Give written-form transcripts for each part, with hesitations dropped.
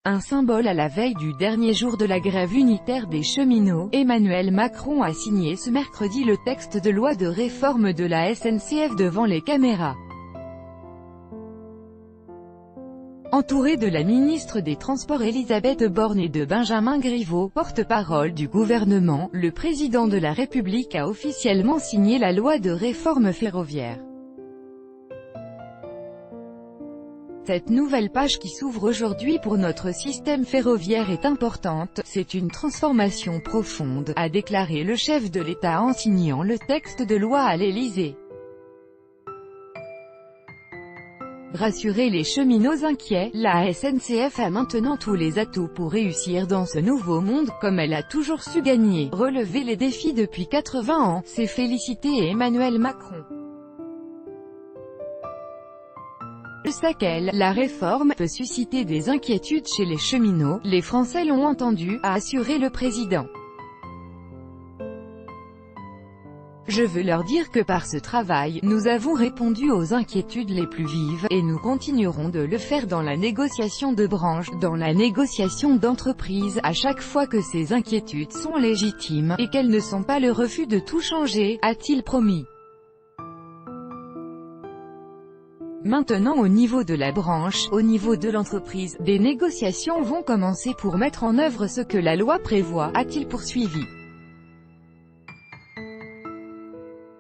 Un symbole à la veille du dernier jour de la grève unitaire des cheminots, Emmanuel Macron a signé ce mercredi le texte de loi de réforme de la SNCF devant les caméras. Entouré de la ministre des Transports Elisabeth Borne et de Benjamin Griveaux, porte-parole du gouvernement, le président de la République a officiellement signé la loi de réforme ferroviaire. Cette nouvelle page qui s'ouvre aujourd'hui pour notre système ferroviaire est importante, c'est une transformation profonde, a déclaré le chef de l'État en signant le texte de loi à l'Élysée. Rassurer les cheminots inquiets, la SNCF a maintenant tous les atouts pour réussir dans ce nouveau monde, comme elle a toujours su gagner, relever les défis depuis 80 ans, s'est félicité Emmanuel Macron. Je sais qu'elle, la réforme, peut susciter des inquiétudes chez les cheminots, les Français l'ont entendu, a assuré le président. Je veux leur dire que par ce travail, nous avons répondu aux inquiétudes les plus vives, et nous continuerons de le faire dans la négociation de branche, dans la négociation d'entreprise, à chaque fois que ces inquiétudes sont légitimes, et qu'elles ne sont pas le refus de tout changer, a-t-il promis. Maintenant au niveau de la branche, au niveau de l'entreprise, des négociations vont commencer pour mettre en œuvre ce que la loi prévoit, a-t-il poursuivi.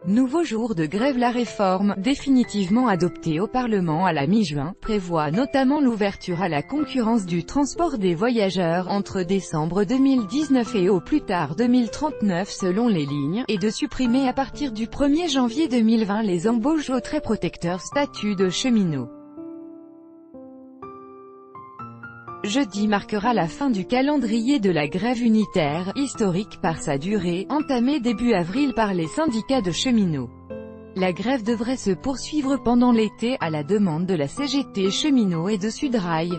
Nouveau jour de grève. La réforme, définitivement adoptée au Parlement à la mi-juin, prévoit notamment l'ouverture à la concurrence du transport des voyageurs entre décembre 2019 et au plus tard 2039 selon les lignes, et de supprimer à partir du 1er janvier 2020 les embauches au très protecteur statut de cheminot. Jeudi marquera la fin du calendrier de la grève unitaire, historique par sa durée, entamée début avril par les syndicats de cheminots. La grève devrait se poursuivre pendant l'été, à la demande de la CGT Cheminots et de Sudrail.